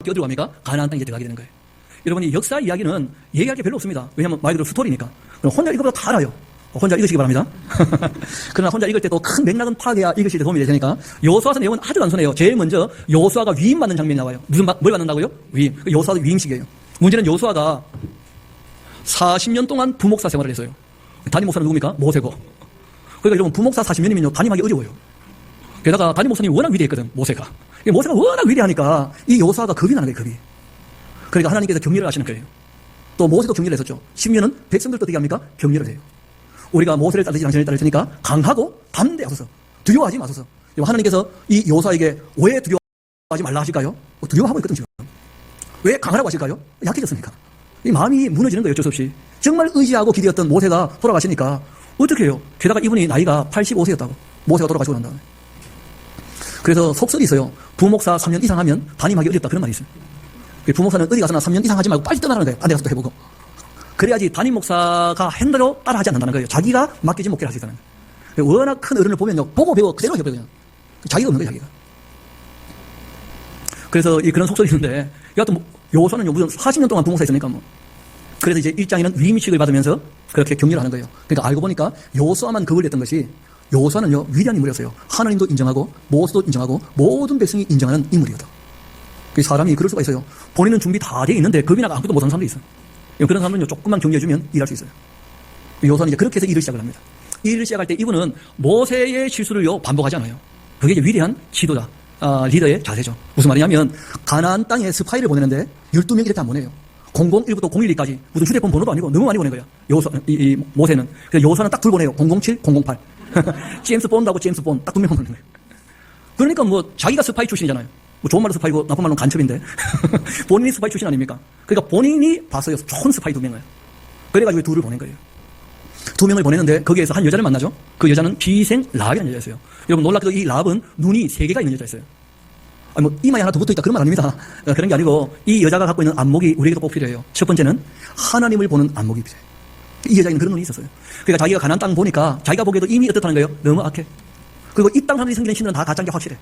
바뀌어 어디로 갑니까? 가나안 땅에 들어가게 되는 거예요. 여러분이 역사 이야기는 얘기할 게 별로 없습니다. 왜냐하면 말 그대로 스토리니까. 그럼 혼자 읽어도 다 알아요. 혼자 읽으시기 바랍니다. 그러나 혼자 읽을 때도 큰 맥락은 파악해야 읽으실 때 도움이 되니까 여호수아서 내용은 아주 단순해요. 제일 먼저 여호수아가 위임 받는 장면이 나와요. 뭘 받는다고요? 위임. 여호수아도 위임식이에요. 문제는 여호수아가 40년 동안 부목사 생활을 했어요. 담임 목사는 누굽니까? 모세고. 그러니까 여러분 부목사 40년이면요 담임하기 어려워요. 게다가 담임 목사님이 워낙 위대했거든. 모세가 워낙 위대하니까 이 여호수아가 겁이 나는 거예요. 겁이. 그러니까 하나님께서 격려를 하시는 거예요. 또 모세도 격려를 했었죠. 심지어는 백성들도 어떻게 합니까? 격려를 해요. 우리가 모세를 따르지 당신을 따를 테니까 강하고 담대하소서. 두려워하지 마소서. 하나님께서 이 여호수아에게 왜 두려워하지 말라 하실까요? 두려워하고 있거든 지금. 왜 강하라고 하실까요? 약해졌으니까. 이 마음이 무너지는 거예요. 어쩔 수 없이. 정말 의지하고 기대했던 모세가 돌아가시니까 어떻게 해요? 게다가 이분이 나이가 85세였다고. 모세가 돌아가시고 난 다음에. 그래서 속설이 있어요. 부목사 3년 이상 하면 담임하기 어렵다. 그런 말이 있어요. 부목사는 어디 가서나 3년 이상 하지 말고 빨리 떠나라는 거예요. 딴 데 가서 또 해보고. 그래야지 담임 목사가 한 대로 따라하지 않는다는 거예요. 자기가 맡기지 목회를 할 수 있다는 거예요. 워낙 큰 어른을 보면요. 보고 배워 그대로 해버려요. 그냥. 자기가 없는 거예요. 자기가. 그래서 그런 속설이 있는데 여하튼 여호수아는 무슨 40년 동안 부목사 있으니까 뭐. 그래서 이제 1장에는 위임식을 받으면서 그렇게 격려를 하는 거예요. 그러니까 알고 보니까 여호수아만 겁을 냈던 것이 여호수아는요 위대한 인물이었어요. 하나님도 인정하고 모세도 인정하고 모든 백성이 인정하는 인물이었다. 사람이 그럴 수가 있어요. 본인은 준비 다 돼 있는데 겁이 나가 아무것도 못하는 사람도 있어요. 그런 사람들은 조금만 격려해주면 일할 수 있어요. 여호수아는 이제 그렇게 해서 일을 시작을 합니다. 일을 시작할 때 이분은 모세의 실수를 반복하지 않아요. 그게 이제 위대한 지도자, 리더의 자세죠. 무슨 말이냐면 가나안 땅에 스파이를 보내는데 12명 이렇게 안 보내요. 001부터 012까지 무슨 휴대폰 번호도 아니고 너무 많이 보낸 거예요. 모세는. 그래서 여호수아는 딱 둘 보내요. 007, 008. 제임스 본드하고 제임스 본 딱 2명만 보낸 거예요. 그러니까 뭐 자기가 스파이 출신이잖아요. 뭐 좋은 말로 스파이고 나쁜 말로 간첩인데 본인이 스파이 출신 아닙니까? 그러니까 본인이 봤어요. 좋은 스파이 2명을. 그래가지고 둘을 보낸 거예요. 2명을 보냈는데 거기에서 한 여자를 만나죠. 그 여자는 비생 라합이라는 여자였어요. 여러분 놀랍게도 이 라합은 눈이 3개가 있는 여자였어요. 뭐 이마에 하나 더 붙어있다 그런 말 아닙니다. 그런 게 아니고 이 여자가 갖고 있는 안목이 우리에게도 꼭 필요해요. 첫 번째는 하나님을 보는 안목이 필요해요. 이 여자에는 그런 눈이 있었어요. 그러니까 자기가 가나안 땅 보니까 자기가 보기에도 이미 어떻다는 거예요? 너무 악해. 그리고 이 땅 사람들이 생기는 신들은 다 가짜인 게 확실해.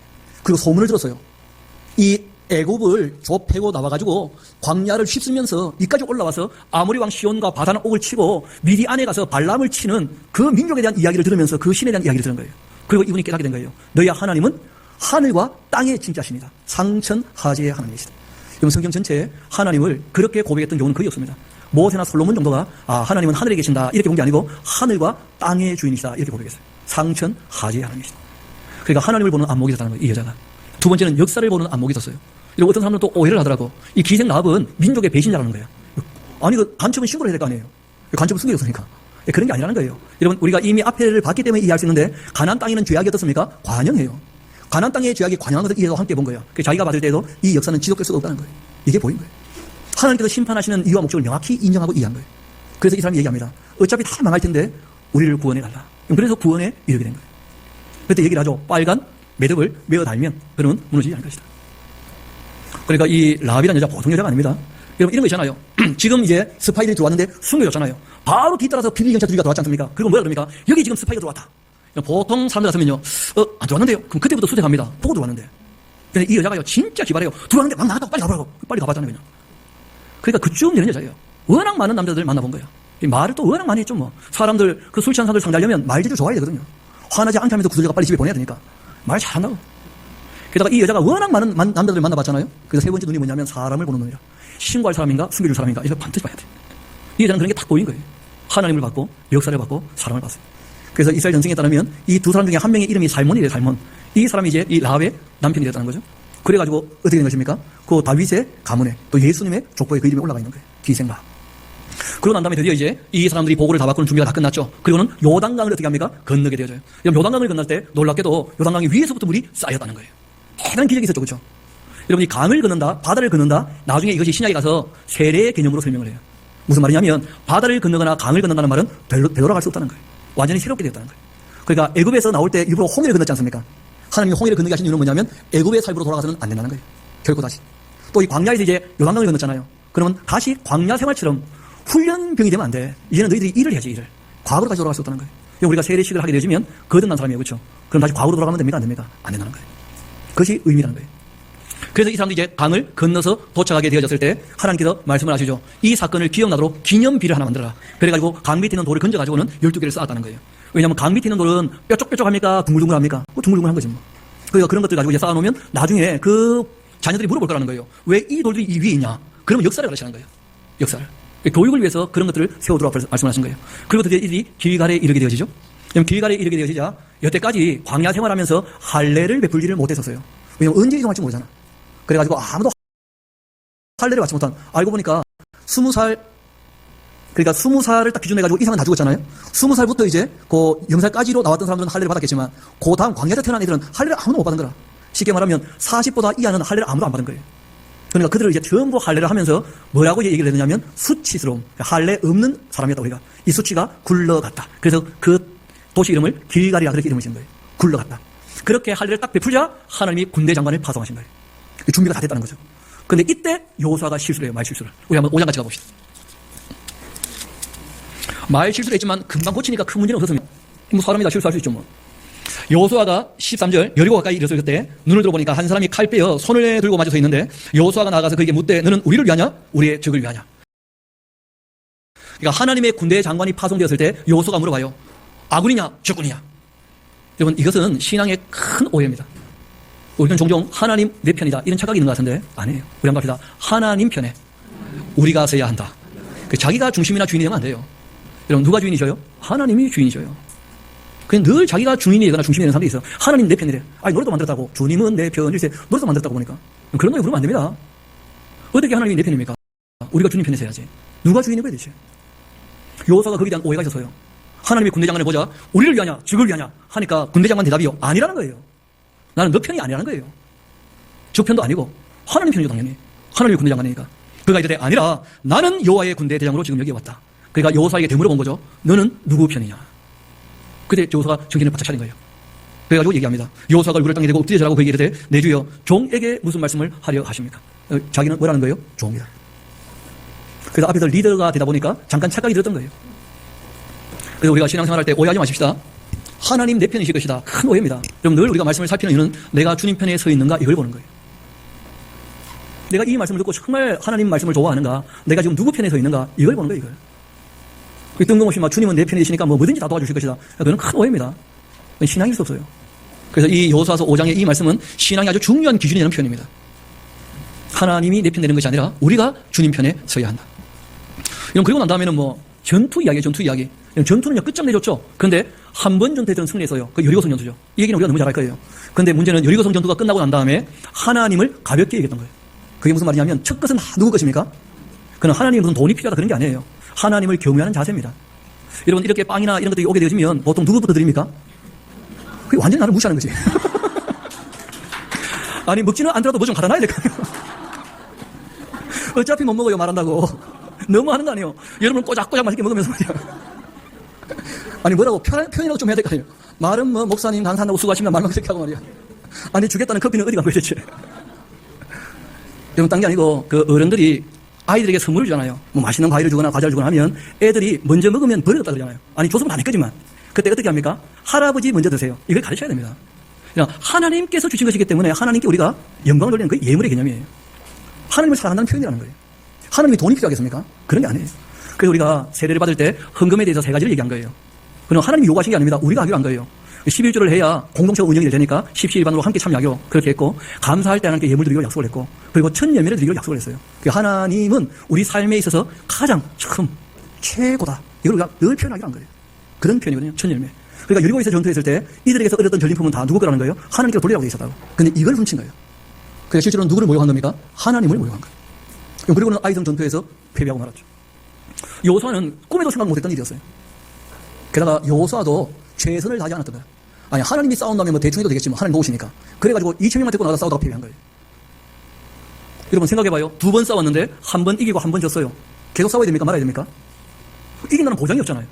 그리고 소문을 들었어요. 이 애굽을 좁히고 나와가지고 광야를 휩쓸면서 이까지 올라와서 아모리 왕 시온과 바산 옥을 치고 미디안에 가서 발람을 치는 그 민족에 대한 이야기를 들으면서 그 신에 대한 이야기를 들은 거예요. 그리고 이분이 깨닫게 된 거예요. 너희 하나님은 하늘과 땅의 진짜신이다. 상천하지의 하나님이시다. 그럼 성경 전체에 하나님을 그렇게 고백했던 경우는 거의 없습니다. 모세나 솔로몬 정도가 하나님은 하늘에 계신다 이렇게 본 게 아니고 하늘과 땅의 주인이시다 이렇게 고백했어요. 상천하지의 하나님이시다. 그러니까 하나님을 보는 안목이 있었다는 거예요. 이 여자가. 두 번째는 역사를 보는 안목이 있었어요. 그리고 어떤 사람들은 또 오해를 하더라고. 이 기생 라합은 민족의 배신자라는 거예요. 아니 그 간첩은 신고를 해야 될 거 아니에요. 간첩은 숨겨졌으니까. 그런 게 아니라는 거예요. 여러분 우리가 이미 앞에를 봤기 때문에 이해할 수 있는데 가나안 땅에는 죄악이 어떻습니까? 관영이에요. 가나안 땅의 죄악이 관영한 것을 이해도 함께 본 거예요. 자기가 받을 때도 이 역사는 지속될 수가 없다는 거예요. 이게 보인 거예요. 하나님께서 심판하시는 이유와 목적을 명확히 인정하고 이해한 거예요. 그래서 이 사람이 얘기합니다. 어차피 다 망할 텐데 우리를 구원해달라. 그래서 구원에 이르게 된 거예요. 그때 얘기를 하죠. 빨간 매듭을 메어 달면 그러면 무너지지 않을 것이다. 그러니까 이 라합이라는 여자 보통 여자가 아닙니다. 여러분 이런 거 있잖아요. 지금 이제 스파이들이 들어왔는데 숨겨졌잖아요. 바로 뒤따라서 비밀 경찰 2가 들어왔지 않습니까? 그리고 뭐야 그럽니까? 여기 지금 스파이가 들어왔다. 보통 사람들 같으면요. 안 들어왔는데요. 그럼 그때부터 수색합니다. 보고 들어왔는데. 근데 이 여자가요. 진짜 기발해요. 들어왔는데 막 나갔다고 빨리 가보라고. 빨리 가봤잖아요. 그냥. 그러니까 그쯤 되는 여자예요. 워낙 많은 남자들 만나본 거예요. 말을 또 워낙 많이 했죠 뭐. 사람들 그 술 취한 사람들 상대하려면 말질을 좋아해야 되거든요. 화나지 않게 하면서 구슬자가 빨리 집에 보내야 되니까. 말 잘한다고. 게다가 이 여자가 워낙 많은 남자들을 만나봤잖아요. 그래서 세 번째 눈이 뭐냐면 사람을 보는 눈이라. 신고할 사람인가 숨겨줄 사람인가 이걸 반드시 봐야 돼. 이 여자는 그런 게 딱 보인 거예요. 하나님을 받고 역사를 받고 사람을 봤어요. 그래서 이스라엘 전승에 따르면 이 두 사람 중에 한 명의 이름이 살몬이래요. 살몬. 이 사람이 이제 이 라합의 남편이 됐다는 거죠. 그래가지고 어떻게 된 것입니까? 그 다윗의 가문에 또 예수님의 족보에 그 이름이 올라가 있는 거예요. 기생라. 그러고 난 다음에 드디어 이제 이 사람들이 보고를 다 바꾸는 준비가 다 끝났죠. 그리고는 요단강을 어떻게 합니까? 건너게 되어져요. 요단강을 건널 때 놀랍게도 요단강이 위에서부터 물이 쌓였다는 거예요. 대단한 기적이 있었죠. 그렇죠? 여러분 이 강을 건넌다, 바다를 건넌다, 나중에 이것이 신약에 가서 세례의 개념으로 설명을 해요. 무슨 말이냐면 바다를 건너거나 강을 건넌다는 말은 되돌아갈 수 없다는 거예요. 완전히 새롭게 되었다는 거예요. 그러니까 애굽에서 나올 때 일부러 홍해를 건넜지 않습니까? 하나님이 홍해를 건너게 하신 이유는 뭐냐면 애굽의 삶으로 돌아가서는 안 된다는 거예요. 결코 다시. 또 이 광야에서 이제 요단강을 건넜잖아요. 그러면 다시 광야 생활처럼 훈련병이 되면 안 돼. 이제는 너희들이 일을 해야지, 일을. 과거로 다시 돌아갈 수 없다는 거예요. 우리가 세례식을 하게 되어지면 거듭난 사람이에요. 그렇죠? 그럼 다시 과거로 돌아가면 됩니까? 안 됩니까? 안 된다는 거예요. 그것이 의미라는 거예요. 그래서 이 사람들이 이제 강을 건너서 도착하게 되어졌을 때 하나님께서 말씀을 하시죠. 이 사건을 기억나도록 기념비를 하나 만들어라. 그래가지고 강 밑에 있는 돌을 건져가지고는 12개를 쌓았다는 거예요. 왜냐하면 강 밑에 있는 돌은 뾰족뾰족합니까? 둥글둥글합니까? 둥글둥글한 거지 뭐. 그러니까 그런 것들 가지고 이제 쌓아놓으면 나중에 그 자녀들이 물어볼 거라는 거예요. 왜 이 돌들이 이 위에 있냐? 그러면 역사를 가르치는 거예요. 역사를. 교육을 위해서 그런 것들을 세워두라고 말씀하신 거예요. 그리고 드디어 이들이 길갈에 이르게 되어지죠. 그럼 길갈에 이르게 되어지자 여태까지 광야 생활하면서 할례를 베풀지를 못했었어요. 왜냐면 언제 이동할지 모르잖아. 그래가지고 아무도 할례를 받지 못한, 알고 보니까 20살, 그러니까 20살을 딱 기준으로 해가지고 이상은 다 죽었잖아요. 20살부터 이제 그 0살까지로 나왔던 사람들은 할례를 받았겠지만 그 다음 광야에서 태어난 애들은 할례를 아무도 못 받은 거라. 쉽게 말하면 40보다 이하는 할례를 아무도 안 받은 거예요. 그러니까 그들을 이제 전부 할례를 하면서 뭐라고 얘기를 했느냐면 수치스러움, 할례 없는 사람이었다. 우리가 이 수치가 굴러갔다. 그래서 그 도시 이름을 길갈이라 그렇게 이름을 지은 거예요. 굴러갔다. 그렇게 할례를 딱 베풀자 하나님이 군대 장관을 파송하신 거예요. 준비가 다 됐다는 거죠. 근데 이때 여호수아가 실수를 해요. 말 실수를. 우리 한번 5장 같이 가봅시다. 말 실수를 했지만 금방 고치니까 큰 문제는 없었습니다. 뭐 사람이 다 실수할 수 있죠 뭐. 여호수아가 13절 여리고 가까이 이르렀을 때 눈을 들어보니까 한 사람이 칼 빼어 손을 들고 마주 서 있는데 여호수아가 나가서 그에게 묻되 너는 우리를 위하냐 우리의 적을 위하냐. 그러니까 하나님의 군대 장관이 파송되었을 때 여호수아가 물어봐요. 아군이냐 적군이냐. 여러분 이것은 신앙의 큰 오해입니다. 우리는 종종 하나님 내 편이다 이런 착각이 있는 것 같은데 아니에요. 우리 한번 합시다. 하나님 편에 우리가 서야 한다. 자기가 중심이나 주인이 되면 안 돼요. 여러분 누가 주인이셔요? 하나님이 주인이셔요. 그냥 늘 자기가 주인이 되거나 중심이 되는 사람들이 있어. 하나님 내 편이래. 아니 노래도 만들었다고. 주님은 내 편일세. 노래도 만들었다고 보니까. 그런 노래 부르면 안 됩니다. 어떻게 하나님이 내 편입니까? 우리가 주님 편에 서야지. 누가 주인인 거야 대체? 여호수아가 거기에 대한 오해가 있었어요. 하나님이 군대 장관을 보자 우리를 위하냐 적을 위하냐 하니까 군대 장관 대답이요. 아니라는 거예요. 나는 너 편이 아니라는 거예요. 저 편도 아니고 하나님 편이죠 당연히. 하나님이 군대 장관이니까. 그가 이르되 아니라 나는 여호와의 군대 대장으로 지금 여기에 왔다. 그러니까 여호수아에게 되물어본 거죠. 너는 누구 편이냐. 그때 여호수아가 정신을 바짝 차린 거예요. 그래가지고 얘기합니다. 여호수아가 얼굴을 땅에 대고 엎드려져라고 그에게 이르되 내 주여 종에게 무슨 말씀을 하려 하십니까? 자기는 뭐라는 거예요? 종이다. 그래서 앞에서 리더가 되다 보니까 잠깐 착각이 들었던 거예요. 그래서 우리가 신앙생활할 때 오해하지 마십시다. 하나님 내 편이실 것이다. 큰 오해입니다. 그럼 늘 우리가 말씀을 살피는 이유는 내가 주님 편에 서 있는가 이걸 보는 거예요. 내가 이 말씀을 듣고 정말 하나님 말씀을 좋아하는가, 내가 지금 누구 편에 서 있는가 이걸 보는 거예요. 이걸. 뜬금없이 막 주님은 내 편에 계시니까 뭐 뭐든지 다 도와주실 것이다. 그건 큰 오해입니다. 신앙일 수 없어요. 그래서 이 여호수아서 5장의 이 말씀은 신앙이 아주 중요한 기준이 되는 표현입니다. 하나님이 내 편 되는 것이 아니라 우리가 주님 편에 서야 한다. 그리고 난 다음에는 뭐 전투 이야기예요. 전투 이야기. 전투는요 끝장내줬죠. 그런데 한 번 전투에서는 승리했어요. 그 여리고성 전투죠. 이 얘기는 우리가 너무 잘 알 거예요. 그런데 문제는 여리고성 전투가 끝나고 난 다음에 하나님을 가볍게 얘기했던 거예요. 그게 무슨 말이냐면 첫 것은 누구 것입니까? 그는 하나님이 무슨 돈이 필요하다 그런 게 아니에요. 하나님을 경외하는 자세입니다. 여러분 이렇게 빵이나 이런 것들이 오게 되어지면 보통 누구부터 드립니까? 그게 완전히 나를 무시하는 거지. 아니 먹지는 않더라도 뭐 좀 갖다 놔야 될 거 아니에요. 어차피 못 먹어요 말한다고. 너무 하는 거 아니에요. 여러분 꼬작꼬작 맛있게 먹으면서 말이야. 아니 뭐라고 표현이라도 좀 해야 될 거 아니에요. 말은 뭐 목사님 강사한다고 수고하시면 말만 그렇게 하고 말이야. 아니 주겠다는 커피는 어디 간 거야 대체. 여러분 딴 게 아니고 그 어른들이 아이들에게 선물을 주잖아요. 뭐 맛있는 과일을 주거나 과자를 주거나 하면 애들이 먼저 먹으면 버릇없다 그러잖아요. 아니 줬으면 안 했겠지만 그때 어떻게 합니까? 할아버지 먼저 드세요. 이걸 가르쳐야 됩니다. 그냥 하나님께서 주신 것이기 때문에 하나님께 우리가 영광을 돌리는 그 예물의 개념이에요. 하나님을 사랑한다는 표현이라는 거예요. 하나님이 돈이 필요하겠습니까? 그런 게 아니에요. 그래서 우리가 세례를 받을 때 헌금에 대해서 3가지를 얘기한 거예요. 그럼 하나님이 요구하신 게 아닙니다. 우리가 하기로 한 거예요. 11조를 해야 공동체가 운영이 되니까 십시일반으로 함께 참여하기로 그렇게 했고, 감사할 때 하나님께 예물 드리기로 약속을 했고, 그리고 첫 열매를 드리기로 약속을 했어요. 하나님은 우리 삶에 있어서 가장 참 최고다. 이걸 우리가 늘 표현하기로 한 거예요. 그런 표현이거든요. 첫 열매. 그러니까 여리고에서 전투했을 때 이들에게서 얻었던 전리품은 다 누구 거라는 거예요? 하나님께로 돌리라고 되어 있었다고. 근데 이걸 훔친 거예요. 그래서 실제로는 누구를 모욕한 겁니까? 하나님을 모욕한 거예요. 그리고는 아이성 전투에서 패배하고 말았죠. 여호수아는 꿈에도 생각 못했던 일이었어요. 게다가 여호수아도 최선을 다하지 않았던 거예요. 아니 하나님이 싸운다면 뭐 대충 해도 되겠지만 하나님 도우시니까. 그래가지고 2,000명만 데리고 나가서 싸우다가 패배한 거예요. 여러분 생각해봐요. 2번 싸웠는데 한 번 이기고 한 번 졌어요. 계속 싸워야 됩니까? 말아야 됩니까? 이긴다는 보장이 없잖아요.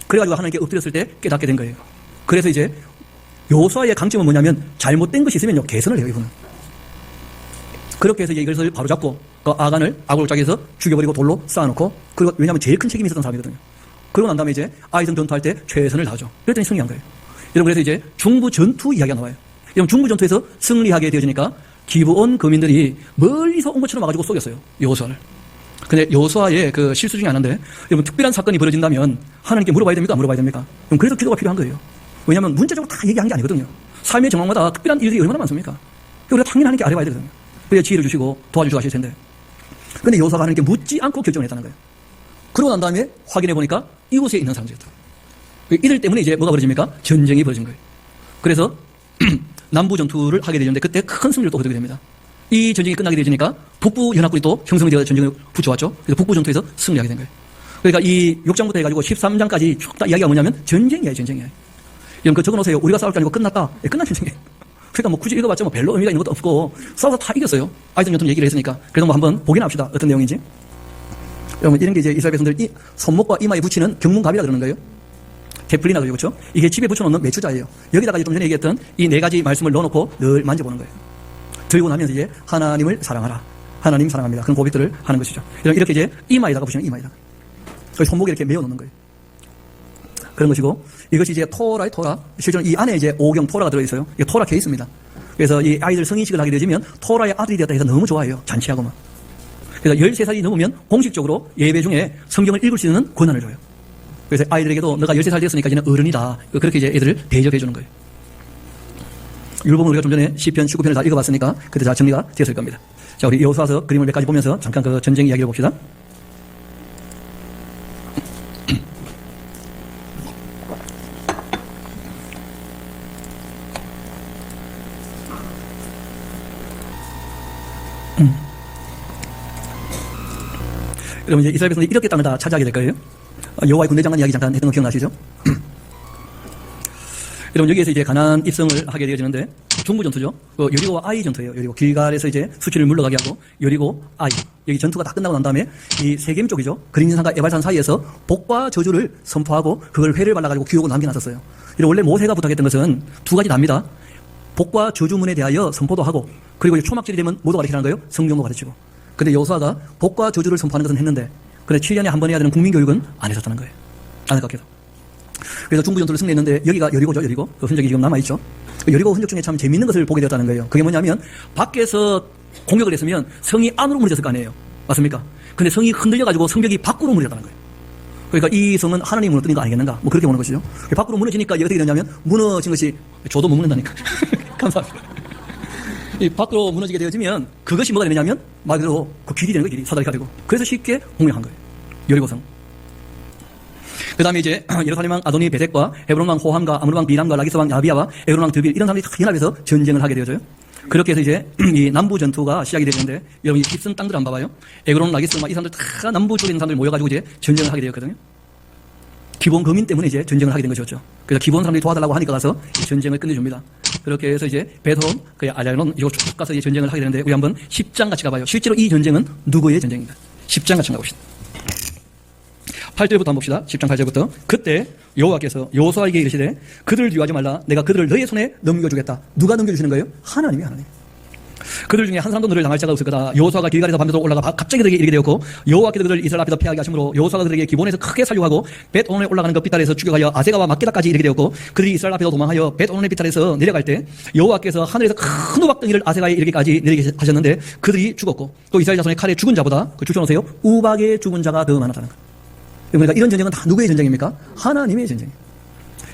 그래가지고 하나님께 엎드렸을 때 깨닫게 된 거예요. 그래서 이제 여호수아의 강점은 뭐냐면 잘못된 것이 있으면요 개선을 해요. 이분은. 그렇게 해서 이것을 바로잡고 그 아간을 아골짜기에서 죽여버리고 돌로 쌓아놓고, 그리고 왜냐하면 제일 큰 책임이 있었던 사람이거든요. 그러고 난 다음에 이제 아이성 전투할 때 최선을 다하죠. 그랬더니 승리한 거예요. 여러분 그래서 이제 중부 전투 이야기가 나와요. 여러분 중부 전투에서 승리하게 되어지니까 기브온 거민들이 멀리서 온 것처럼 와가지고 속였어요. 여호수아를. 근데 여호수아의 그 실수 중에 하나인데, 여러분 특별한 사건이 벌어진다면 하나님께 물어봐야 됩니까? 안 물어봐야 됩니까? 그럼 그래서 기도가 필요한 거예요. 왜냐하면 문자적으로 다 얘기한 게 아니거든요. 삶의 정황마다 특별한 일들이 얼마나 많습니까? 우리가 당연히 하나님께 알아봐야 되거든요. 그래야 지혜를 주시고 도와주시고 하실 텐데. 근데 여호수아가 하나님께 묻지 않고 결정을 했다는 거예요. 그러고 난 다음에 확인해 보니까 이곳에 있는 사람들이었다. 이들 때문에 이제 뭐가 벌어집니까? 전쟁이 벌어진 거예요. 그래서 남부 전투를 하게 되는데 그때 큰 승리를 또 거두게 됩니다. 이 전쟁이 끝나게 되니까 북부 연합군이 또 형성이 되어 전쟁을 붙여왔죠. 그래서 북부 전투에서 승리하게 된 거예요. 그러니까 이 6장부터 해가지고 13장까지 쭉 다 이야기가 뭐냐면 전쟁이에요, 전쟁이에요. 여러분 그 적어놓으세요. 우리가 싸울 게 아니고 끝났다. 예, 끝난 전쟁이에요. 그러니까 뭐 굳이 읽어봤자 뭐 별로 의미가 있는 것도 없고 싸워서 다 이겼어요. 아이들 전투 얘기를 했으니까. 그래도 뭐 한번 보긴 합시다. 어떤 내용인지. 여러분 이런 게 이제 이스라엘 백성들 이 손목과 이마에 붙이는 경문갑이라 그러는 거예요. 테플리나 그렇죠? 이게 집에 붙여놓는 매추자예요. 여기다가 좀 전에 얘기했던 이 네 가지 말씀을 넣어놓고 늘 만져보는 거예요. 들고 나면서 이제 하나님을 사랑하라. 하나님 사랑합니다. 그런 고백들을 하는 것이죠. 이렇게 이제 이마에다가 붙이는 이마에다가. 거기 손목에 이렇게 메어놓는 거예요. 그런 것이고 이것이 이제 토라의 토라. 실제로 이 안에 이제 오경 토라가 들어있어요. 이게 토라 케이스입니다. 그래서 이 아이들 성인식을 하게 되면 토라의 아들이 되었다 해서 너무 좋아해요. 잔치하고만. 그래서 13살이 넘으면 공식적으로 예배 중에 성경을 읽을 수 있는 권한을 줘요. 그래서 아이들에게도 너가 13살 되었으니까 이제는 어른이다. 그렇게 이제 애들을 대접해 주는 거예요. 율법은 우리가 좀 전에 시편 19편을 다 읽어봤으니까 그때 다 정리가 되었을 겁니다. 자, 우리 여호수아서 그림을 몇 가지 보면서 잠깐 그 전쟁 이야기를 봅시다. 여러분 이제 이스라엘 백성들이 이렇게 땅을 다 차지하게 될 거예요. 여호와의 군대장관 이야기 잠깐 했던 거 기억나시죠? 여러분 여기에서 이제 가나안 입성을 하게 되어지는데 중부 전투죠. 여리고와 아이 전투예요. 여리고 길갈에서 이제 수치를 물러가게 하고 여리고 아이 여기 전투가 다 끝나고 난 다음에 이 세겜 쪽이죠. 그림산과 에발산 사이에서 복과 저주를 선포하고 그걸 회를 발라가지고 기록을 남겨놨었어요. 원래 모세가 부탁했던 것은 두 가지 답니다. 복과 저주문에 대하여 선포도 하고 그리고 초막절이 되면 뭐도 가르치라는 거예요? 성경도 가르치고. 근데 여호수아가 복과 저주를 선포하는 것은 했는데 근데 7년에 한 번 해야 되는 국민교육은 안 했었다는 거예요. 안타깝게도. 그래서 중부 전투를 승리했는데 여기가 여리고죠. 여리고. 그 흔적이 지금 남아있죠. 그 여리고 흔적 중에 참 재밌는 것을 보게 되었다는 거예요. 그게 뭐냐면 밖에서 공격을 했으면 성이 안으로 무너졌을 거 아니에요. 맞습니까? 근데 성이 흔들려가지고 성벽이 밖으로 무너졌다는 거예요. 그러니까 이 성은 하나님이 무너뜨린 거 아니겠는가? 뭐 그렇게 보는 것이죠. 밖으로 무너지니까 이게 어떻게 되냐면 무너진 것이 저도 못 묻는다니까. 감사합니다. 이 밖으로 무너지게 되어지면 그것이 뭐가 되냐면 말 그대로 그 길이 되는 거예요. 길이 사다리가 되고. 그래서 쉽게 공략한 거예요. 여리고성. 그 다음에 이제 예루살렘 왕 아도니 베섹과 헤브론 왕 호함과 아므르 왕 비람과 라기스 왕 야비야와 에그론 왕 드빌 이런 사람들이 다 연합해서 전쟁을 하게 되어져요. 그렇게 해서 이제 이 남부 전투가 시작이 되는데 여러분 이 깁슨 땅들 한번 봐봐요. 에그론 라기스 막 이 사람들 다 남부 쪽에 있는 사람들 모여가지고 이제 전쟁을 하게 되었거든요. 기본 거민 때문에 이제 전쟁을 하게 된 것이었죠. 그래서 기본 사람들이 도와달라고 하니까 가서 이 전쟁을 끝내줍니다. 그렇게 해서 이제 베드론, 그 아잘론 이거 쭉 가서 이제 전쟁을 하게 되는데 우리 한번 10장 같이 가봐요. 실제로 이 전쟁은 누구의 전쟁입니다. 10장 같이 가봅시다. 8절부터 한번 봅시다. 10장 8절부터. 그때 여호와께서 여호수아에게 이르시되 그들을 두려워하지 말라. 내가 그들을 너의 손에 넘겨주겠다. 누가 넘겨주시는 거예요? 하나님이 하나님. 그들 중에 한 사람도 너를 당할 자가 없을 거다. 여호수아가 길갈에서 밤새도록 올라가 갑자기 그들에게 이르게 되었고 여호와께서 그들을 이스라엘 앞에서 패하게 하심으로 여호수아가 그들에게 기본에서 크게 살려하고 벳오논에 올라가는 그 빗달에서 추격하여 아세가와 막게다까지 이르게 되었고 그들이 이스라엘 앞에서 도망하여 벳오논의 빗달에서 내려갈 때 여호와께서 하늘에서 큰 우박덩이를 아세가에 이르기까지 내리게 하셨는데 그들이 죽었고 또 이스라엘 자손의 칼에 죽은 자보다 그 주쳐놓으세요. 우박에 죽은 자가 더 많았다는 것. 그러니까 이런 전쟁은 다 누구의 전쟁입니까? 하나님의 전쟁이에요.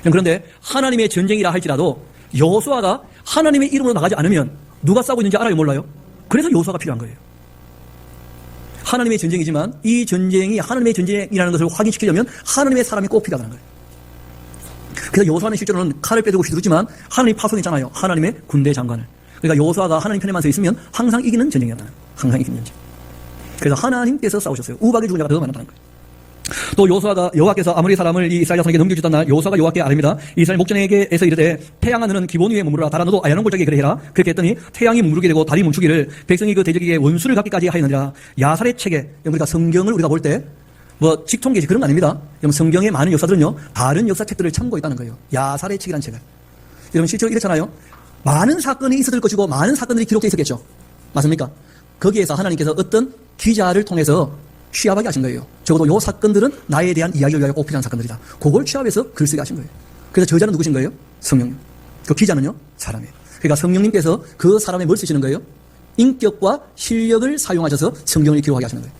그런데 하나님의 전쟁이라 할지라도 여호수아가 하나님의 이름으로 나가지 않으면 누가 싸우고 있는지 알아요? 몰라요? 그래서 여호수아가 필요한 거예요. 하나님의 전쟁이지만 이 전쟁이 하나님의 전쟁이라는 것을 확인시키려면 하나님의 사람이 꼭 필요하다는 거예요. 그래서 여호수아는 실제로는 칼을 빼두고 휘두르지만 하나님이 파송했잖아요. 하나님의 군대 장관을. 그러니까 여호수아가 하나님 편에만 서 있으면 항상 이기는 전쟁이었다는 거예요. 항상 이기는 전쟁. 그래서 하나님께서 싸우셨어요. 우박의 죽은 자가 더 많았다는 거예요. 또 여호와께서 아모리 사람을 이 이스라엘 자손에게 넘겨주던 날 여호수아가 여호와께 아뢰니다. 이스라엘 목전에게서 이르되 태양아 너는 기본 위에 머무르라. 달아 너도 아야론 골짜기에 그래 해라. 그렇게 했더니 태양이 머무르게 되고 달이 멈추기를 백성이 그 대적에게 원수를 갚기까지 하였느니라. 야살의 책에 우리가 성경을 우리가 볼 때 뭐 직통계시 그런 거 아닙니다. 여러분 성경의 많은 역사들은요 다른 역사책들을 참고했다는 거예요. 야살의 책이라는 책을. 여러분 실제로 이렇잖아요. 많은 사건이 있었을 것이고 많은 사건들이 기록되어 있었겠죠. 맞습니까? 거기에서 하나님께서 어떤 기자를 통해서 취합하게 하신 거예요. 적어도 요 사건들은 나에 대한 이야기를 위하여 꼭 필요한 사건들이다. 그걸 취합해서 글쓰게 하신 거예요. 그래서 저자는 누구신 거예요? 성령님. 그 기자는요? 사람이에요. 그러니까 성령님께서 그 사람에 뭘 쓰시는 거예요? 인격과 실력을 사용하셔서 성경을 기록하게 하시는 거예요.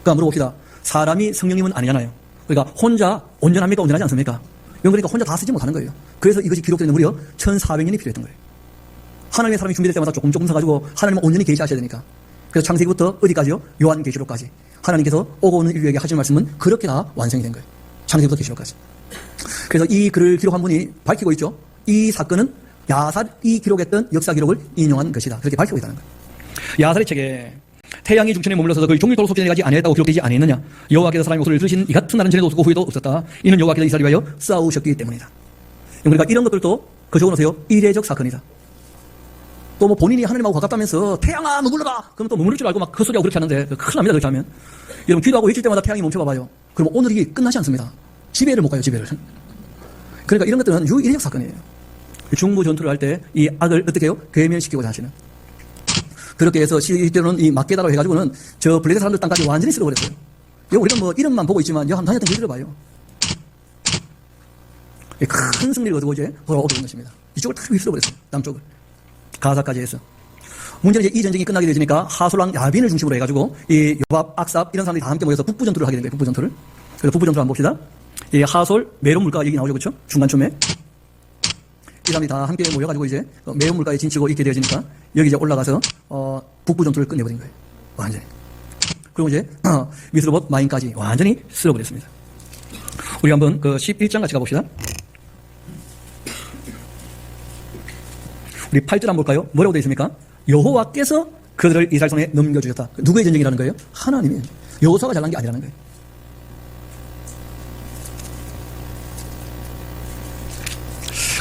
그러니까 물어봅시다. 사람이 성령님은 아니잖아요. 그러니까 혼자 온전합니까? 온전하지 않습니까? 이건 그러니까 혼자 다 쓰지 못하는 거예요. 그래서 이것이 기록되는 무려 1400년이 필요했던 거예요. 하나님의 사람이 준비될 때마다 조금 써가지고 하나님은 온전히 계시하셔야 되니까. 그래서 창세기부터 어디까지요? 요한계시록까지. 하나님께서 오고 오는 인류에게 하실 말씀은 그렇게 다 완성이 된 거예요. 창세기부터 계시록까지. 그래서 이 글을 기록한 분이 밝히고 있죠. 이 사건은 야살이 기록했던 역사 기록을 인용한 것이다. 그렇게 밝히고 있다는 거예요. 야살의 책에 태양이 중천에 머물러서서 거의 종일토록 속전해가지 아니했다고 기록되지 아니했느냐. 여호와께서 사람의 목소리를 들으신 이 같은 날은 전에도 없었고 후에도 없었다. 이는 여호와께서 이스라엘을 위하여 싸우셨기 때문이다. 그러니까 이런 것들도 그 적어놓으세요. 이례적 사건이다. 또 뭐 본인이 하나님하고 가깝다면서 태양아 머물러라. 그럼 또 머무를 줄 알고 막 헛소리하고 그렇게 하는데 큰일 납니다. 그렇게 하면. 여러분 기도하고 외칠 때마다 태양이 멈춰봐봐요. 그럼 오늘이 끝나지 않습니다. 지배를 못 가요. 지배를. 그러니까 이런 것들은 이례적 사건이에요. 중부 전투를 할 때 이 악을 어떻게 해요? 괴멸시키고자 하시는. 그렇게 해서 실제로는 이 막게다라고 해가지고는 저 블레셋 사람들 땅까지 완전히 쓸어버렸어요. 우리가 뭐 이름만 보고 있지만 한번 다녔던 길 들어봐요. 큰 승리를 거두고 이제 돌아오게 된 것입니다. 이쪽을 다 휩쓸어버렸어요. 남쪽을. 가사까지 해서. 문제는 이제 이 전쟁이 끝나게 되니까 하솔랑 야빈을 중심으로 해가지고 이 요밥, 악삽 이런 사람들이 다 함께 모여서 북부 전투를 하게 된 거예요. 북부 전투를. 그래서 북부 전투를 한번 봅시다. 이 하솔, 메론 물가 얘기 나오죠. 그렇죠? 중간쯤에. 이 사람이 다 함께 모여가지고 이제 매운 물가에 진치고 있게 되어지니까 여기 이제 올라가서 북부 전투를 끝내버린 거예요. 완전히. 그리고 이제 미스로봇 마인까지 완전히 쓸어버렸습니다. 우리 한번 그 11장 같이 가봅시다. 우리 8절 한번 볼까요? 뭐라고 되어 있습니까? 여호와께서 그들을 이스라엘 손에 넘겨주셨다. 누구의 전쟁이라는 거예요? 하나님의. 여호수아가 잘난 게 아니라는 거예요.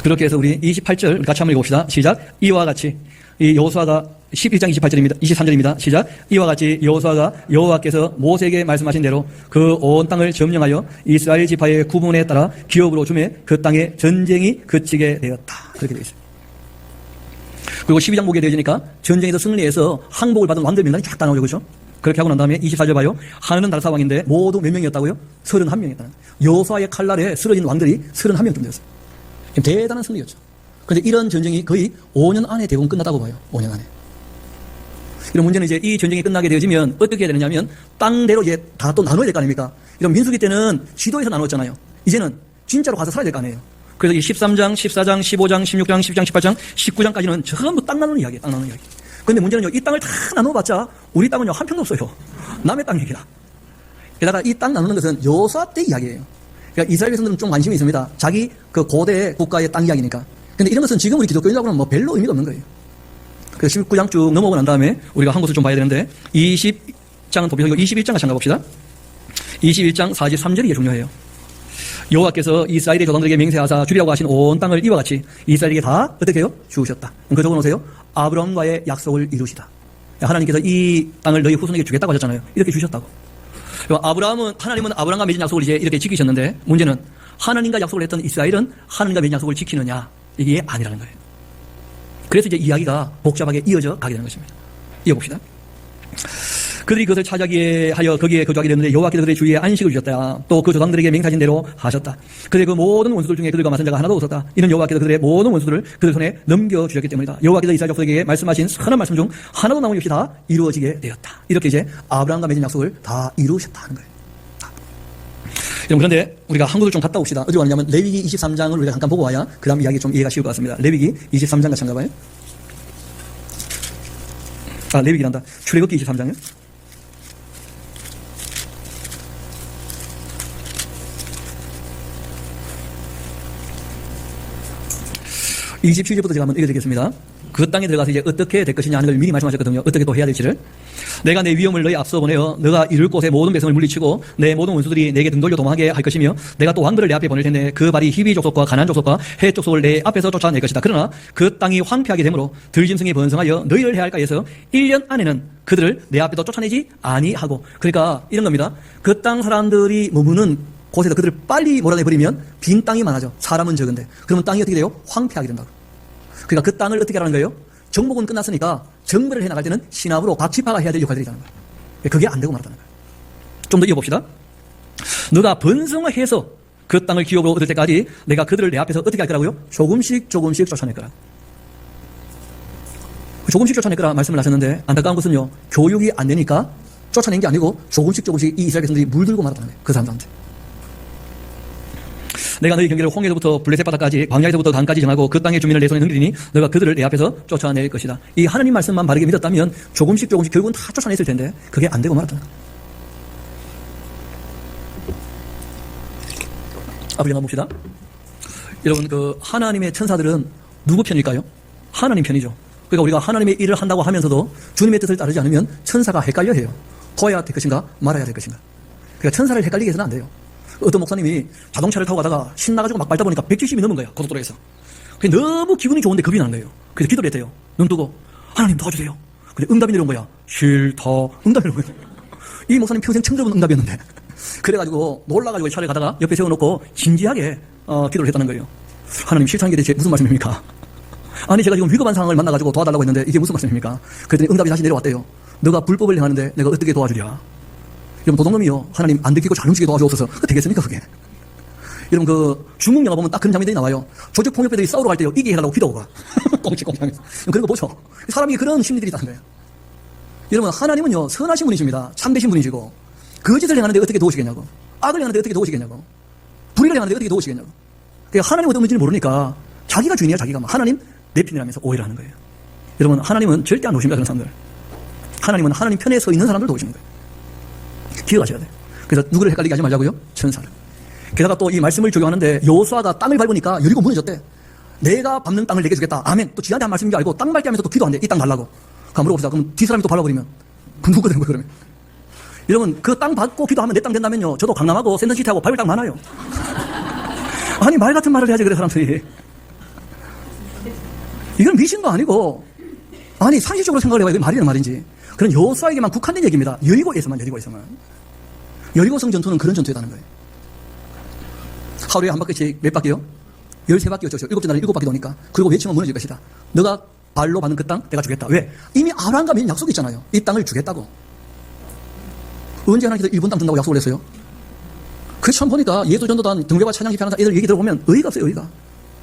그렇게 해서 우리 28절 같이 한번 읽어봅시다. 시작. 이와 같이 이 여호수아가 11장 28절입니다. 23절입니다. 시작. 이와 같이 여호수아가 여호와께서 모세에게 말씀하신 대로 그 온 땅을 점령하여 이스라엘 지파의 구분에 따라 기업으로 주매 그 땅에 전쟁이 그치게 되었다. 그렇게 되어 있습니다. 그리고 12장 보게 되어지니까 전쟁에서 승리해서 항복을 받은 왕들 명단이 쫙 다 나오죠. 그렇죠? 그렇게 하고 난 다음에 24절 봐요. 하늘은 달사 왕인데 모두 몇 명이었다고요? 31명이었다. 여호수아의 칼날에 쓰러진 왕들이 31명쯤 되었어요. 대단한 승리였죠. 그런데 이런 전쟁이 거의 5년 안에 대부분 끝났다고 봐요. 5년 안에. 이런 문제는 이제 이 전쟁이 끝나게 되어지면 어떻게 해야 되느냐면 땅대로 이제 다 또 나눠야 될 거 아닙니까? 이런 민수기 때는 지도에서 나눴잖아요. 이제는 진짜로 가서 살아야 될 거 아니에요. 그래서 이 13장, 14장, 15장, 16장, 17장, 18장, 19장까지는 전부 땅 나누는 이야기예요. 땅 나누는 이야기. 그런데 문제는요, 이 땅을 다 나눠봤자 우리 땅은요, 한 평도 없어요. 남의 땅 얘기다. 게다가 이 땅 나누는 것은 여호수아 때 이야기예요. 그러니까 이스라엘 백성들은 좀 관심이 있습니다. 자기 그 고대 국가의 땅 이야기니까. 근데 이런 것은 지금 우리 기독교인들하고는 뭐 별로 의미가 없는 거예요. 그래서 19장 쭉 넘어오고 난 다음에 우리가 한 곳을 좀 봐야 되는데 20장은 도피하고 21장 같이 가봅시다. 21장 43절이 이게 중요해요. 여호와께서 이스라엘의 조상들에게 맹세하사 주리라고 하신 온 땅을 이와 같이 이스라엘에게 다 어떻게 해요? 주셨다. 그 적어놓으세요. 아브라함과의 약속을 이루시다. 하나님께서 이 땅을 너희 후손에게 주겠다고 하셨잖아요. 이렇게 주셨다고. 하나님은 아브라함과 맺은 약속을 이제 이렇게 지키셨는데 문제는 하나님과 약속을 했던 이스라엘은 하나님과 맺은 약속을 지키느냐 이게 아니라는 거예요. 그래서 이제 이야기가 복잡하게 이어져 가게 되는 것입니다. 이어봅시다. 그들이 그것을 차지하기에 하여 거기에 거주하게 되었는데 여호와께서 그들의 주위에 안식을 주셨다. 또 그 조상들에게 맹세하신 대로 하셨다. 그들의 그 모든 원수들 중에 그들과 맞선 자가 하나도 없었다. 이는 여호와께서 그들의 모든 원수들을 그들 손에 넘겨주셨기 때문이다. 여호와께서 이스라엘 족속에게 말씀하신 선한 말씀 중 하나도 남음없이 다 이루어지게 되었다. 이렇게 이제 아브라함과 맺은 약속을 다 이루셨다 하는 거예요. 여러분 그런데 우리가 한 곳을 좀 갔다 옵시다. 어디로 가느냐면 레위기 23장을 우리가 잠깐 보고 와야 그 다음 이야기 좀 이해가 쉬울 것 같습니다. 레위기 23장 같이 한가 봐요. 레위기란다. 출애굽기 23장이요. 27절부터 제가 한번 읽어드리겠습니다. 그 땅에 들어가서 이제 어떻게 될 것이냐 하는 걸 미리 말씀하셨거든요. 어떻게 또 해야 될지를. 내가 내 위엄을 너희 앞서 보내어 너가 이룰 곳에 모든 백성을 물리치고 내 모든 원수들이 내게 등 돌려 도망하게 할 것이며 내가 또 왕들을 내 앞에 보낼 텐데 그 발이 히비 족속과 가나안 족속과 헷 족속을 내 앞에서 쫓아낼 것이다. 그러나 그 땅이 황폐하게 되므로 들짐승이 번성하여 너희를 해할까 해서 1년 안에는 그들을 내 앞에서 쫓아내지 아니하고. 그러니까 이런 겁니다. 그 땅 사람들이 머무는 곳에서 그들을 빨리 몰아내버리면 빈 땅이 많아져. 사람은 적은데. 그러면 땅이 어떻게 돼요? 황폐하게 된다고. 그러니까 그 땅을 어떻게 하라는 거예요? 정복은 끝났으니까 정벌을 해나갈 때는 신압으로 각 지파가 해야 될 역할들이라는 거예요. 그게 안 되고 말았다는 거예요. 좀 더 이어봅시다. 너가 번성해서 그 땅을 기업으로 얻을 때까지 내가 그들을 내 앞에서 어떻게 할 거라고요? 조금씩 쫓아낼 거라. 조금씩 쫓아낼 거라 말씀을 하셨는데 안타까운 것은요, 교육이 안 되니까 쫓아낸 게 아니고 조금씩 이 이스라엘 백성들이 물들고 말았다는 거예요. 그 사람들한테. 내가 너희 경계를 홍해로부터 블레셋 바다까지 광야에서부터 강까지 정하고 그 땅의 주민을 내 손에 넘기리니 너가 그들을 내 앞에서 쫓아낼 것이다. 이 하나님 말씀만 바르게 믿었다면 조금씩 결국은 다 쫓아냈을 텐데 그게 안 되고 말았다는 거예요. 앞으로 한번 봅시다. 여러분, 그 하나님의 천사들은 누구 편일까요? 하나님 편이죠. 그러니까 우리가 하나님의 일을 한다고 하면서도 주님의 뜻을 따르지 않으면 천사가 헷갈려 해요. 도와야 될 것인가 말아야 될 것인가. 그러니까 천사를 헷갈리게 해서는 안 돼요. 어떤 목사님이 자동차를 타고 가다가 신나가지고 막 밟다 보니까 170이 넘은 거야, 고속도로에서. 너무 기분이 좋은데 겁이 나는 거예요. 그래서 기도를 했대요. 눈 뜨고 하나님 도와주세요. 근데 응답이 내려온 거야. 싫다. 응답이 내려온 거야. 이 목사님 평생 처음 들어본 응답이었는데. 그래가지고 놀라가지고 차를 가다가 옆에 세워놓고 진지하게 기도를 했다는 거예요. 하나님, 싫다는 게 대체 무슨 말씀입니까? 아니, 제가 지금 위급한 상황을 만나가지고 도와달라고 했는데 이게 무슨 말씀입니까? 그랬더니 응답이 다시 내려왔대요. 너가 불법을 행하는데 내가 어떻게 도와주랴? 여러분, 도둑놈이요, 하나님 안 들키고 잘 움직이게 도와주옵소서. 되겠습니까 그게? 여러분, 그 중국 영화 보면 딱 그런 장면들이 나와요. 조직 폭력배들이 싸우러 갈 때요, 이기게 해달라고 기도하고 가. 꽁치꽁치 하면서. 그런 거 보죠. 사람이 그런 심리들이 있다는 거예요. 여러분, 하나님은요, 선하신 분이십니다. 참되신 분이시고, 거짓을 행하는데 어떻게 도우시겠냐고, 악을 행하는데 어떻게 도우시겠냐고, 불의를 행하는데 어떻게 도우시겠냐고. 그러니까 하나님 어떤 분인지를 모르니까 자기가 주인이야, 자기가. 하나님 내 편이라면서 오해를 하는 거예요. 여러분, 하나님은 절대 안 도우십니다, 그런 사람들. 하나님은 하나님 편에 서 있는 사람들 도우시는 거예요. 기억하셔야 돼요. 그래서 누구를 헷갈리게 하지 말자고요? 천사를. 게다가 또 이 말씀을 적용하는데 여호수아가 땅을 밟으니까 여리고 무너졌대. 내가 밟는 땅을 내게 주겠다. 아멘. 또 지한테 한 말씀인 줄 알고 땅 밟게 하면서 또 기도한대. 이 땅 달라고. 가 물어봅시다. 그럼 뒤 사람이 또 밟아버리면 그럼 누가 되는 거예요, 그러면? 여러분, 그 땅 밟고 기도하면 내 땅 된다면요, 저도 강남하고 센터시티하고 밟을 땅 많아요. 아니, 말 같은 말을 해야지, 그래, 사람들이. 이건 미신도 아니고, 아니, 상식적으로 생각을 해봐야 이게 말이란 말인지. 그런 여호수아에게만 국한된 얘기입니다. 여리고에서만. 여리고성 전투는 그런 전투였다는 거예요. 하루에 한 바퀴씩 몇 바퀴요? 13바퀴였죠. 7째 날에 7바퀴 도니까. 그리고 외치면 무너질 것이다. 너가 발로 받는 그 땅 내가 주겠다. 왜? 이미 아브라함과 민 약속이 있잖아요. 이 땅을 주겠다고. 언제 하나님께서 일본 땅 준다고 약속을 했어요? 그 처음 보니까 예수전도단 등배와 찬양 집회하는 애들 얘기 들어보면 의의가 없어요, 의의가.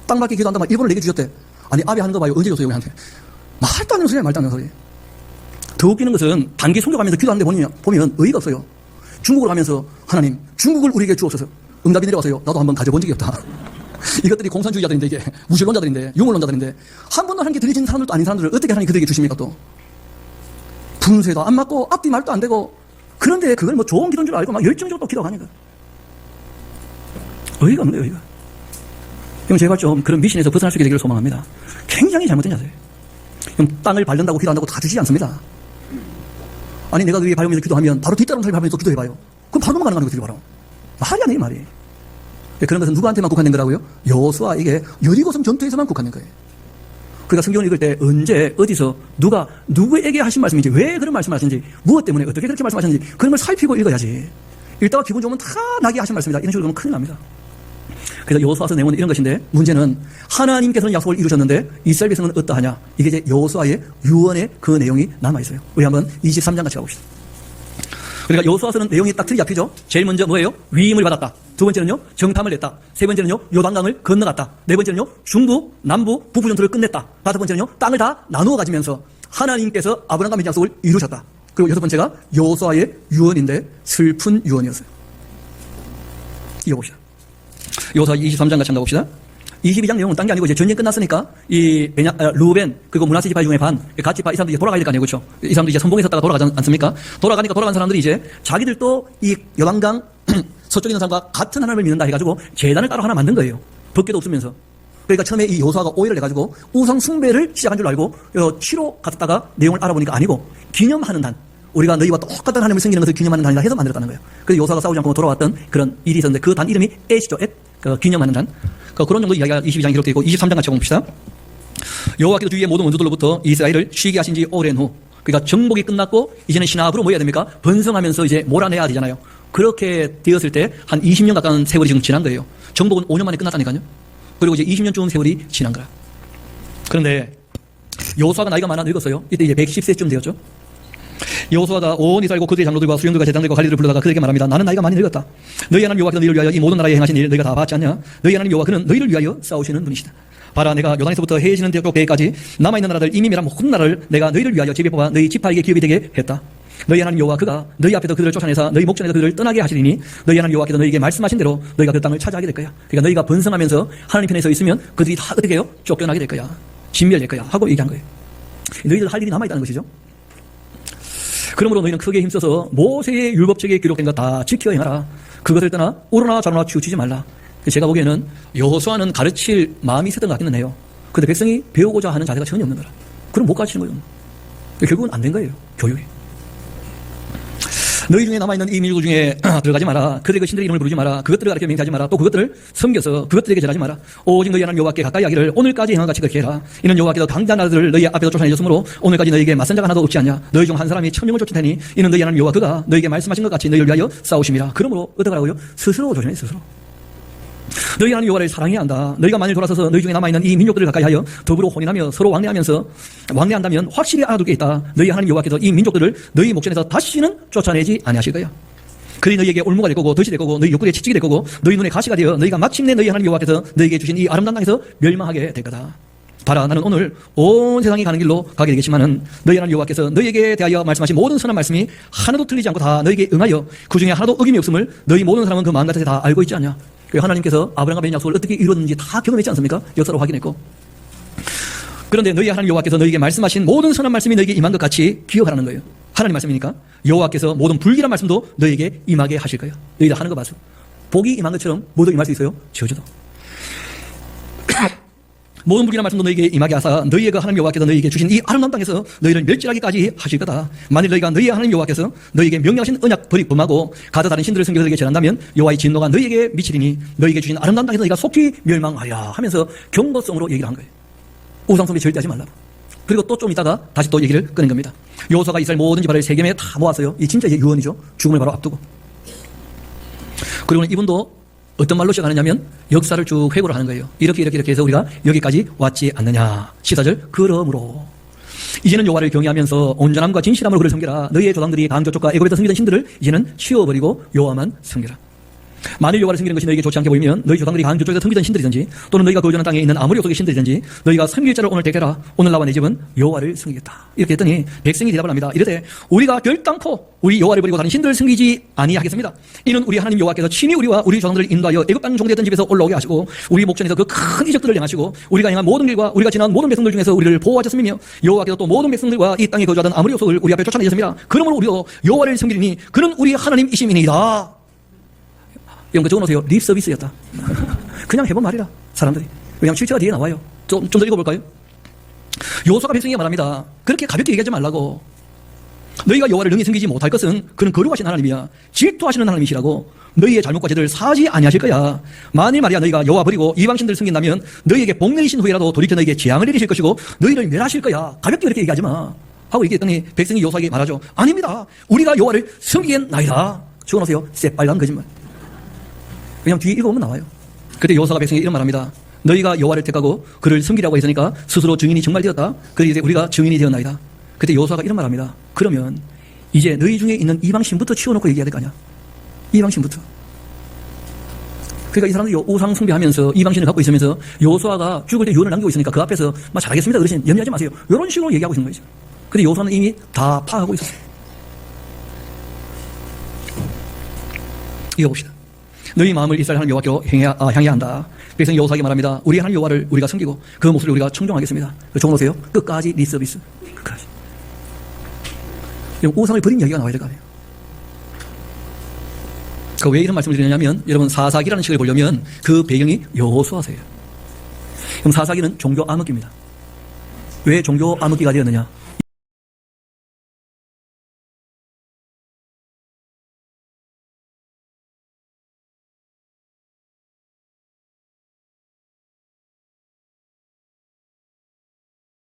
땅 받기 기도한다면 일본을 내게 주셨대. 아니, 아베 하는 거 봐요. 언제 줬어요, 우리한테? 말도 안 되는 소리야, 말도 안 되는 소리. 더 웃기는 것은 단기 송교가면서 기도하는데 보면 의의가 없어요. 중국으로 가면서 하나님, 중국을 우리에게 주옵소서. 응답이 내려와서요. 나도 한번 가져본 적이 없다. 이것들이 공산주의자들인데, 이게 무신론자들인데, 유물론자들인데, 한 번도 한 게 들리진 사람들도 아닌 사람들을 어떻게 하나님 그들에게 주십니까 또? 분수에도 안 맞고 앞뒤 말도 안 되고, 그런데 그걸 뭐 좋은 기도인 줄 알고 막 열정적으로 또 기도하니까. 의의가 없네요, 의의가. 그럼 제발 좀 그런 미신에서 벗어날 수 있게 되기를 소망합니다. 굉장히 잘못된 자세요. 그럼 땅을 밟는다고 기도한다고 다 주시지 않습니다. 아니, 내가 그 위에 밟으면서 기도하면 바로 뒤따라오는 사람이 밟으면서 또 기도해봐요. 그럼 바로 넘어가는 거예요, 바로. 말이 아니에요, 말이. 그런 것은 누구한테만 국한된 거라고요? 여호수아에게 여리고성 전투에서만 국한된 거예요. 그러니까 성경을 읽을 때 언제, 어디서, 누가, 누구에게 하신 말씀인지, 왜 그런 말씀을 하신지, 무엇 때문에, 어떻게 그렇게 말씀하셨는지, 그런 걸 살피고 읽어야지. 읽다가 기분 좋으면 다 나게 하신 말씀이다. 이런 식으로 그러면 큰일 납니다. 그래서 여호수아서 내용은 이런 것인데, 문제는 하나님께서는 약속을 이루셨는데 이스라엘 백성은 어떠하냐? 이게 이제 여호수아의 유언의 그 내용이 남아있어요. 우리 한번 23장 같이 가봅시다. 그러니까 여호수아서는 내용이 딱 틀이 잡히죠. 제일 먼저 뭐예요? 위임을 받았다. 두 번째는요, 정탐을 냈다. 세 번째는요, 요단강을 건너갔다. 네 번째는요, 중부, 남부, 북부 전투를 끝냈다. 다섯 번째는요, 땅을 다 나누어 가지면서 하나님께서 아브라함과 맺은 약속을 이루셨다. 그리고 여섯 번째가 여호수아의 유언인데 슬픈 유언이었어요. 이어봅시다. 여호수아 23장 같이 한번 봅시다. 22장 내용은 딴 게 아니고 이제 전쟁 끝났으니까 이 루벤 그리고 므낫세 지파 중에 반 갓지파 이 사람들이 이제 돌아가야 될 거 아니에요, 그렇죠? 이 사람들이 이제 선봉에 섰다가 돌아가지 않습니까? 돌아가니까 돌아간 사람들이 이제 자기들도 이 요단강 서쪽에 있는 사람과 같은 하나님을 믿는다 해가지고 제단을 따로 하나 만든 거예요. 법궤도 없으면서. 그러니까 처음에 이 여호수아가 오해를 해가지고 우상 숭배를 시작한 줄 알고 치러 갔다가 내용을 알아보니까 아니고 기념하는 단. 우리가 너희와 똑같은 하나님을 섬기는 것을 기념하는 단이라 해서 만들었다는 거예요. 그래서 여호수아가 싸우지 않고 돌아왔던 그런 일이 있었는데 그 단 이름이 엣이죠. 엣. 그 기념하는 단. 그런 정도 이야기가 22장에 기록되어 있고 23장 같이 봅시다. 여호와께서 주위의 모든 원수들로부터 이스라엘을 쉬게 하신 지 오랜 후, 그러니까 정복이 끝났고 이제는 신압으로 뭐 해야 됩니까? 번성하면서 이제 몰아내야 되잖아요. 그렇게 되었을 때 한 20년 가까운 세월이 지금 지난 거예요. 정복은 5년 만에 끝났다니까요. 그리고 이제 20년쯤 세월이 지난 거야. 그런데 여호수아가 나이가 많아 늙었어요. 이때 이제 110세쯤 되었죠. 여호수아가 온 이스라엘과 그들의 장로들과 수령들과 제장들과 관리들을 불러다가 그에게 말합니다. 나는 나이가 많이 늙었다. 너희 하나님 여호와께서 너희를 위하여 이 모든 나라에 행하신 일 너희가 다 봤지 않냐? 너희 하나님 여호와 그는 너희를 위하여 싸우시는 분이시다. 봐라, 내가 요단에서부터 해지는 대까지 남아있는 나라들 이미 멸한 모든 나라를 내가 너희를 위하여 집에 뽑아 너희 지파에게 기업이 되게 했다. 너희 하나님 여호와 그가 너희 앞에서 그들을 쫓아내서 너희 목전에서 그들을 떠나게 하시리니 너희 하나님 여호와께서 너희에게 말씀하신 대로 너희가 그 땅을 차지하게 될 거야. 그러니까 너희가 번성하면서 하나님 편에 서 있으면 그들이 다 어떻게 해요? 쫓겨나게 될 거야. 진멸될 거야 하고 얘기한 거예요. 너희들 할 일이 남아있다는 것이죠. 그러므로 너희는 크게 힘써서 모세의 율법책에 기록된 것 다 지켜 행하라. 그것을 떠나 오르나 좌로나 치우치지 말라. 제가 보기에는 여호수아는 가르칠 마음이 있었던 것 같기는 해요. 근데 백성이 배우고자 하는 자세가 전혀 없는 거라. 그럼 못 가르치는 거예요. 결국은 안 된 거예요. 교육이. 너희 중에 남아있는 이 민족 중에 들어가지 마라. 그들의 그 신들의 이름을 부르지 마라. 그것들을 가르쳐 맹세하지 마라. 또 그것들을 섬겨서 그것들에게 절하지 마라. 오직 너희 하나님 여호와께 가까이 하기를 오늘까지 행한 같이 그렇게 해라. 이는 여호와께서 강대한 나라들을 너희 앞에서 쫓아내셨으므로 오늘까지 너희에게 맞선 자가 하나도 없지 않냐. 너희 중 한 사람이 1000명을 쫓을 테니 이는 너희 하나님 여호와 그가 너희에게 말씀하신 것 같이 너희를 위하여 싸우심이라. 그러므로 어떡하라고요? 스스로 조심해. 스스로. 너희 하나님 여호와를 사랑해야 한다. 너희가 만일 돌아서서 너희 중에 남아있는 이 민족들을 가까이 하여 더불어 혼인하며 서로 왕래한다면 확실히 알아둘 게 있다. 너희 하나님 여호와께서 이 민족들을 너희 목전에서 다시는 쫓아내지 아니하실 거야. 그리 너희에게 올무가 될 거고 덫이 될 거고 너희 욕구에 치치게 될 거고 너희 눈에 가시가 되어 너희가 마침내 너희 하나님 여호와께서 너희에게 주신 이 아름다운 땅에서 멸망하게 될 거다. 봐라, 나는 오늘 온 세상이 가는 길로 가게 되겠지만은 너희 하나님 여호와께서 너희에게 대하여 말씀하신 모든 선한 말씀이 하나도 틀리지 않고 다 너희에게 응하여 그 중에 하나도 어김이 없음을 너희 모든 사람은 그 마음 같아서 다 알고 있지 않냐. 하나님께서 아브라함과 맺은 약속을 어떻게 이루었는지 다 경험했지 않습니까? 역사로 확인했고. 그런데 너희 하나님 여호와께서 너희에게 말씀하신 모든 선한 말씀이 너희에게 임한 것 같이 기억하라는 거예요. 하나님 말씀이니까 여호와께서 모든 불길한 말씀도 너희에게 임하게 하실 거예요. 너희들 하는 거 봐서 복이 임한 것처럼 뭐도 임할 수 있어요? 저주도. 모든 불길한 말씀도 너희에게 임하게 하사 너희의 그 하나님 여호와께서 너희에게 주신 이 아름다운 땅에서 너희를 멸절하기까지 하실 거다. 만일 너희가 너희의 하나님 여호와께서 너희에게 명령하신 언약 범하고 가다 다른 신들을 섬겨 너희에게 절한다면 여호와의 진노가 너희에게 미치리니 너희에게 주신 아름다운 땅에서 너희가 속히 멸망하리라 하면서 경고성으로 얘기를 한 거예요. 우상숭배 절대 하지 말라고. 그리고 또 좀 있다가 다시 또 얘기를 꺼낸 겁니다. 여호수아가 이스라엘 모든 지파를 세겜에 다 모았어요. 이 진짜 이제 유언이죠. 죽음을 바로 앞두고. 그리고는 이분도 어떤 말로 시작하느냐면 역사를 쭉 회고를 하는 거예요. 이렇게 해서 우리가 여기까지 왔지 않느냐. 14절 그러므로 이제는 여호와를 경외하면서 온전함과 진실함으로 그를 섬기라. 너희의 조상들이 강저쪽과 애굽에서 섬기던 신들을 이제는 치워버리고 여호와만 섬기라. 만일 여호와를 섬기는 것이 너희에게 좋지 않게 보이면 너희 조상들이 강 저쪽에서 섬기던 신들이든지 또는 너희가 거주하는 땅에 있는 아모리 족속의 신들이든지 너희가 섬길 자를 오늘 택해라. 오늘 나와 내 집은 여호와를 섬기겠다. 이렇게 했더니 백성이 대답을 합니다. 이르되 우리가 결단코 우리 여호와를 버리고 다른 신들을 섬기지 아니하겠습니다. 이는 우리 하나님 여호와께서 친히 우리와 우리 조상들을 인도하여 애굽 땅 종되었던 집에서 올라오게 하시고 우리 목전에서 그 큰 이적들을 행하시고 우리가 행한 모든 길과 우리가 지난 모든 백성들 중에서 우리를 보호하셨으며 여호와께서 또 모든 백성들과 이 땅에 거주하던 아모리 족속을 우리 앞에 쫓아내셨습니다. 그러므로 우리도 여호와를 섬기리니 그는 우리 하나님이심이니이다. 이런 거 적어놓으세요. 립 서비스였다. 그냥 해본 말이라 사람들이. 왜냐하면 실체가 뒤에 나와요. 좀 더 읽어볼까요? 여호수아가 백성에게 말합니다. 그렇게 가볍게 얘기하지 말라고. 너희가 여호와를 능히 섬기지 못할 것은 그는 거룩하신 하나님이야. 질투하시는 하나님이시라고. 너희의 잘못과 죄를 사지 아니하실 거야. 만일 말이야 너희가 여호와 버리고 이방신들을 섬긴다면 너희에게 복 내리신 후에라도 돌이켜 너희에게 재앙을 내리실 것이고 너희를 멸하실 거야. 가볍게 그렇게 얘기하지 마. 하고 얘기했더니 백성이 여호수아에게 말하죠. 아닙니다. 우리가 여호와를 섬기겠나이다. 적어놓으세요. 새빨간 거짓말. 그냥 뒤에 읽어보면 나와요. 그때 여호수아가 백성에게 이런 말합니다. 너희가 여호와를 택하고 그를 섬기라고 했으니까 스스로 증인이 정말 되었다. 그래서 이제 우리가 증인이 되었나이다. 그때 여호수아가 이런 말합니다. 그러면 이제 너희 중에 있는 이방신부터 치워놓고 얘기해야 될 거 아니야. 이방신부터. 그러니까 이 사람들이 우상 숭배하면서 이방신을 갖고 있으면서 여호수아가 죽을 때 유언을 남기고 있으니까 그 앞에서 막 잘하겠습니다. 그러시니 염려하지 마세요. 이런 식으로 얘기하고 있는 거죠. 근데 여호수아는 이미 다 파악하고 있었어요. 이어봅시다. 너희 마음을 이스라엘 하나님 여호와께로 향해야 한다. 백성이 여호수아에게 말합니다. 우리 하나님 여호와를 우리가 섬기고 그 목소리를 우리가 청종하겠습니다. 적어놓으세요. 끝까지 리서비스. 끝까지. 우상을 버린 이야기가 나와야 될 거 아니에요. 왜 이런 말씀을 드리냐면 여러분 사사기라는 책을 보려면 그 배경이 여호수아서예요. 그럼 사사기는 종교 암흑기입니다. 왜 종교 암흑기가 되었느냐?